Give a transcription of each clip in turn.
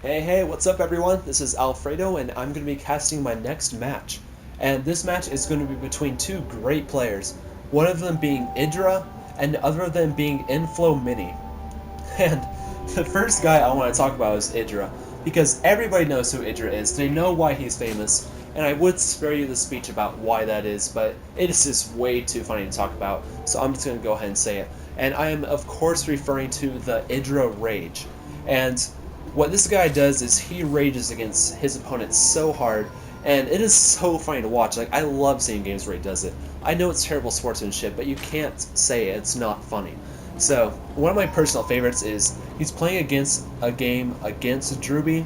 Hey, what's up everyone? This is Alfredo and I'm going to be casting my next match. And this match is going to be between two great players. One of them being EGIdra and the other of them being InfoMini. And the first guy I want to talk about is EGIdra because everybody knows who EGIdra is. They know why he's famous. And I would spare you the speech about why that is, but it is just way too funny to talk about. So I'm just going to go ahead and say it. And I am of course referring to the EGIdra Rage. And what this guy does is he rages against his opponents so hard, and it is so funny to watch. Like, I love seeing games where he does it. I know it's terrible sportsmanship, but you can't say it's not funny. So, one of my personal favorites is he's playing against a game against Druby,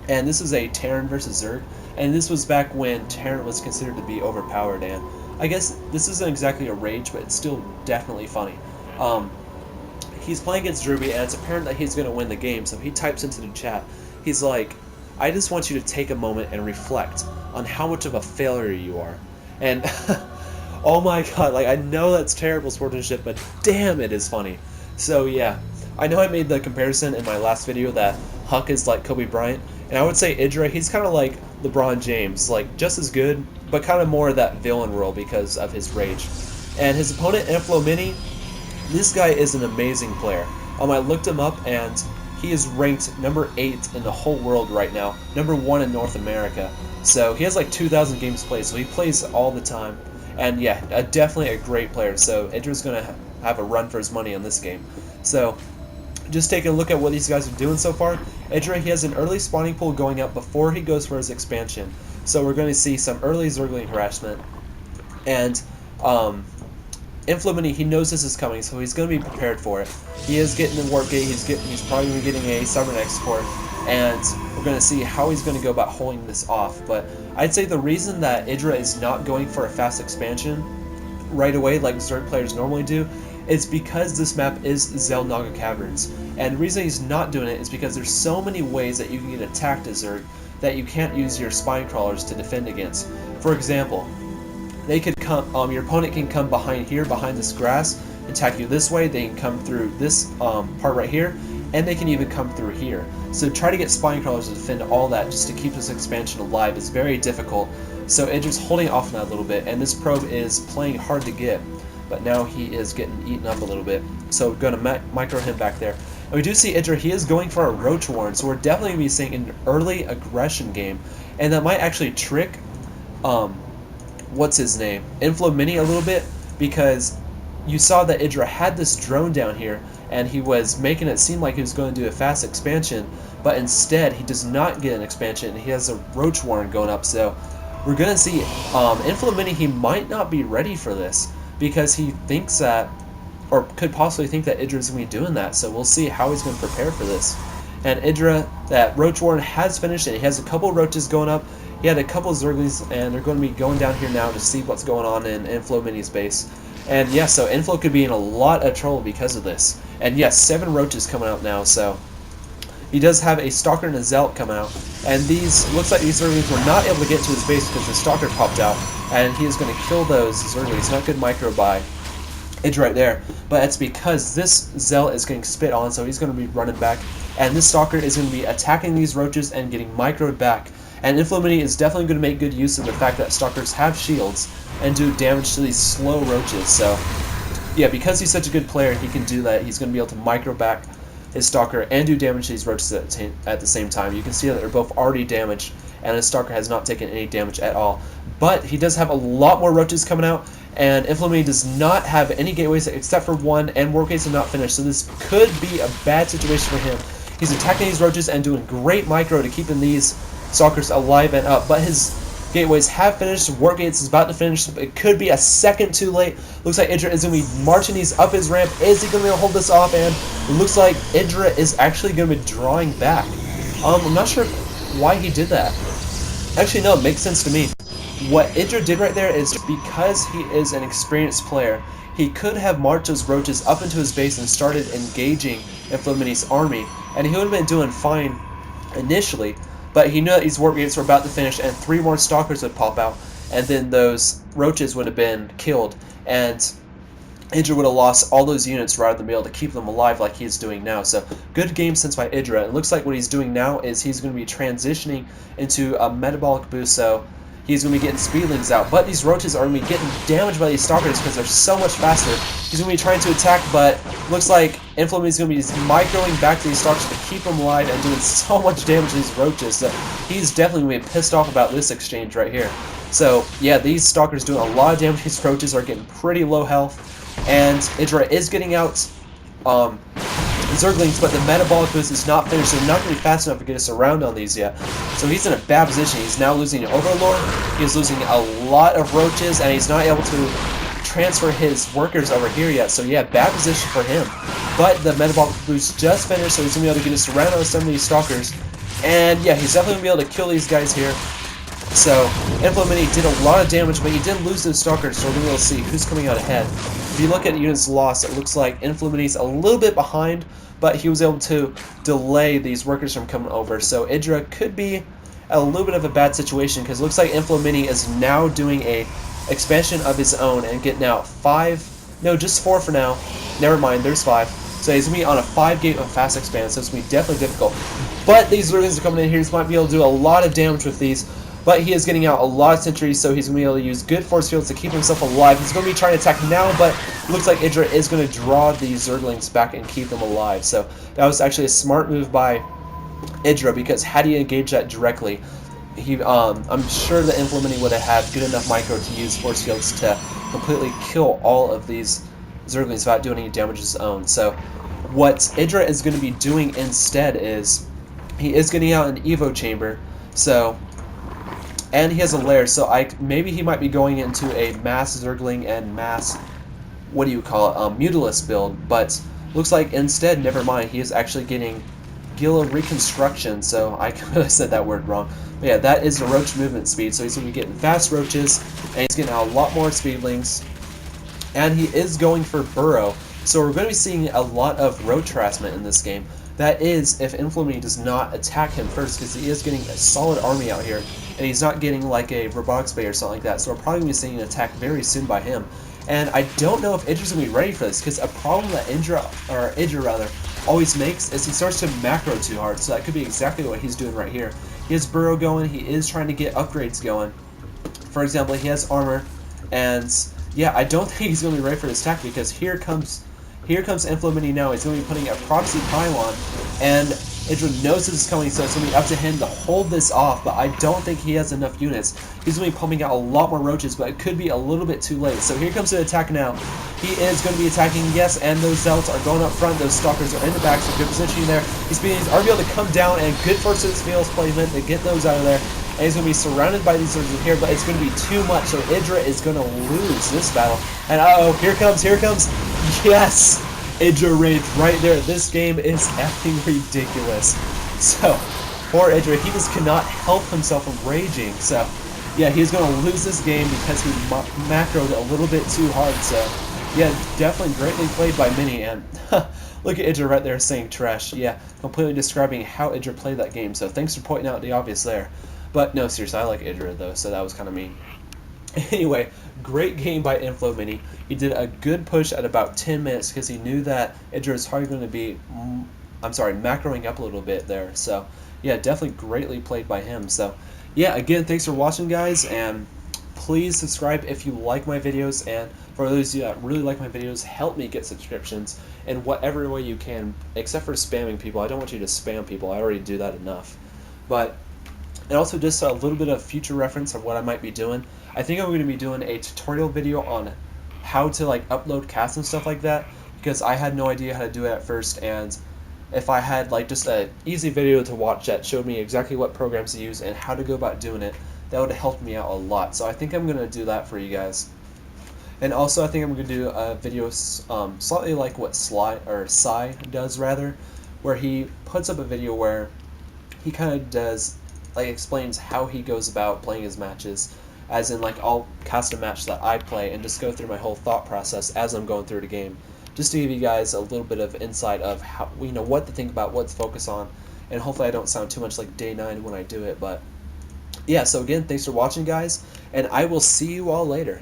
and this is a Terran versus Zerg, and this was back when Terran was considered to be overpowered, and I guess this isn't exactly a rage, but it's still definitely funny. He's playing against Druby, and it's apparent that he's going to win the game, so he types into the chat, he's like, I just want you to take a moment and reflect on how much of a failure you are. And, oh my god, like, I know that's terrible sportsmanship, but damn, it is funny. So yeah, I know I made the comparison in my last video that Huck is like Kobe Bryant, and I would say EGIdra, he's kind of like LeBron James, like, just as good, but kind of more of that villain role because of his rage. And his opponent, InfoMini, this guy is an amazing player. I looked him up and he is ranked number 8 in the whole world right now, number 1 in North America. So he has like 2,000 games played, so he plays all the time. And yeah, definitely a great player. So EGIdra's going to have a run for his money on this game. So just taking a look at what these guys are doing so far. EGIdra, he has an early spawning pool going up before he goes for his expansion. So we're going to see some early Zergling harassment. And InfoMini, he knows this is coming, so he's going to be prepared for it. He is getting the warp gate, he's probably going to be getting a stubborn export, and we're going to see how he's going to go about holding this off. But I'd say the reason that EGIdra is not going for a fast expansion right away like Zerg players normally do is because this map is Xel'Naga Caverns. And the reason he's not doing it is because there's so many ways that you can get attacked as Zerg that you can't use your spine crawlers to defend against. For example, they could come, your opponent can come behind here, behind this grass, attack you this way. They can come through this part right here, and they can even come through here. So try to get spine crawlers to defend all that just to keep this expansion alive is very difficult. So EGIdra's holding off on that a little bit, and this probe is playing hard to get, but now he is getting eaten up a little bit. So we're going to micro him back there. And we do see EGIdra, he is going for a Roach Warren, so we're definitely going to be seeing an early aggression game, and that might actually trick what's his name, InfoMini a little bit, because you saw that EGIdra had this drone down here and he was making it seem like he was going to do a fast expansion, but instead he does not get an expansion. He has a Roach Warren going up, so we're going to see InfoMini, he might not be ready for this because he thinks that, or could possibly think that EGIdra is going to be doing that, so we'll see how he's going to prepare for this. And EGIdra, that Roach Warren has finished and he has a couple roaches going up. He had a couple of Zerglings, and they're going to be going down here now to see what's going on in InfoMini's base. And yeah, so Inflo could be in a lot of trouble because of this. And yes, 7 roaches coming out now, so he does have a Stalker and a Zealot coming out. And these, looks like these Zerglings were not able to get to his base because the Stalker popped out, and he is going to kill those Zerglings. Not good micro by EGIdra right there, but it's because this Zealot is getting spit on, so he's going to be running back, and this Stalker is going to be attacking these roaches and getting microed back. And InfoMini is definitely going to make good use of the fact that Stalkers have shields and do damage to these slow roaches. So yeah, because he's such a good player, he can do that. He's going to be able to micro back his Stalker and do damage to these roaches at the same time. You can see that they're both already damaged, and his Stalker has not taken any damage at all. But he does have a lot more roaches coming out, and InfoMini does not have any gateways except for one, and warp gates are not finished, so this could be a bad situation for him. He's attacking these roaches and doing great micro to keeping these Stalkers alive and up, but his gateways have finished. Warp gates is about to finish. It could be a second too late. Looks like EGIdra is going to be marching these up his ramp. Is he going to be able to hold this off? And it looks like EGIdra is actually going to be drawing back. I'm not sure why he did that. Actually, no, it makes sense to me. What EGIdra did right there is because he is an experienced player, he could have marched those roaches up into his base and started engaging InfoMini's army, and he would have been doing fine initially. But he knew that these warp gates were about to finish, and 3 more Stalkers would pop out, and then those roaches would have been killed. And IGIdra would have lost all those units rather than be able to keep them alive like he's doing now. So good game sense by IGIdra. It looks like what he's doing now is he's going to be transitioning into a metabolic boost, so he's going to be getting speedlings out. But these roaches are going to be getting damaged by these stalkers because they're so much faster. He's going to be trying to attack, but looks like InfoMini is going to be microing back to these stalkers to keep them alive and doing so much damage to these roaches. So he's definitely going to be pissed off about this exchange right here. So yeah, these stalkers doing a lot of damage. These roaches are getting pretty low health. And IGIdra is getting out Zerglings, but the metabolic boost is not finished, so they're not going to be fast enough to get us around on these yet. So he's in a bad position. He's now losing Overlord, he's losing a lot of roaches, and he's not able to transfer his workers over here yet. So yeah, bad position for him. But the metabolic boost just finished, so he's going to be able to get us around on some of these stalkers. And yeah, he's definitely going to be able to kill these guys here. So, InfoMini did a lot of damage, but he did lose those stalkers, so we're going to be able to see who's coming out ahead. If you look at units lost, it looks like InfoMini's a little bit behind, but he was able to delay these workers from coming over. So, IGIdra could be a little bit of a bad situation, because it looks like InfoMini is now doing a expansion of his own and getting out 5, no, just 4 for now. Never mind, there's 5. So he's going to be on a 5-gate of fast expand, so it's going to be definitely difficult. But these Lurgans are coming in here, he might be able to do a lot of damage with these. But he is getting out a lot of sentries, so he's going to be able to use good force fields to keep himself alive. He's going to be trying to attack now, but it looks like IGIdra is going to draw these Zerglings back and keep them alive. So that was actually a smart move by IGIdra, because had he engaged that directly, I'm sure that InfoMini would have had good enough micro to use force fields to completely kill all of these Zerglings without doing any damage of his own. So what IGIdra is going to be doing instead is he is getting out an Evo chamber, and he has a lair, so maybe he might be going into a mass Zergling and mass, what do you call it, Mutalisk build, but looks like instead, never mind, he is actually getting Gila Reconstruction, so I could have said that word wrong. But yeah, that is the roach movement speed, so he's going to be getting fast roaches, and he's getting a lot more speedlings, and he is going for burrow, so we're going to be seeing a lot of roach harassment in this game. That is, if InfoMini does not attack him first, because he is getting a solid army out here, and he's not getting like a robotics bay or something like that, so we're probably going to be seeing an attack very soon by him. And I don't know if IGIdra's going to be ready for this, because a problem that IGIdra always makes is he starts to macro too hard, so that could be exactly what he's doing right here. He has burrow going, he is trying to get upgrades going. For example, he has armor, and yeah, I don't think he's going to be ready for this attack, because here comes InfoMini now. He's going to be putting a proxy pylon, and IGIdra knows this is coming, so it's going to be up to him to hold this off, but I don't think he has enough units. He's going to be pumping out a lot more roaches, but it could be a little bit too late. So here comes the attack now. He is going to be attacking, yes, and those zealots are going up front. Those stalkers are in the back, so good positioning there. He's able to come down, and good forces fields placement to get those out of there. And he's going to be surrounded by these soldiers here, but it's going to be too much, so IGIdra is going to lose this battle. And uh-oh, here comes, yes! IGIdra rage right there. This game is effing ridiculous. So, poor IGIdra, he just cannot help himself from raging. So, yeah, he's going to lose this game because he macroed a little bit too hard. So, yeah, definitely greatly played by Mini, and look at IGIdra right there saying trash. Yeah, completely describing how IGIdra played that game. So, thanks for pointing out the obvious there. But no, seriously, I like IGIdra though, so that was kind of mean. Anyway, great game by InfoMini. He did a good push at about 10 minutes because he knew that IGIdra is probably going to be, macroing up a little bit there. So, yeah, definitely greatly played by him. So, yeah, again, thanks for watching, guys, and please subscribe if you like my videos, and for those of you that really like my videos, help me get subscriptions in whatever way you can, except for spamming people. I don't want you to spam people. I already do that enough. But, and also just a little bit of future reference of what I might be doing. I think I'm going to be doing a tutorial video on how to like upload casts and stuff like that, because I had no idea how to do it at first, and if I had like just an easy video to watch that showed me exactly what programs to use and how to go about doing it, that would have helped me out a lot. So I think I'm going to do that for you guys. And also I think I'm going to do a video slightly like what Sai does rather, where he puts up a video where he kind of does explains how he goes about playing his matches, as in like I'll cast a match that I play and just go through my whole thought process as I'm going through the game, just to give you guys a little bit of insight of how, what to think about, what to focus on, and hopefully I don't sound too much like Day 9 when I do it. But yeah, so again, thanks for watching, guys, and I will see you all later.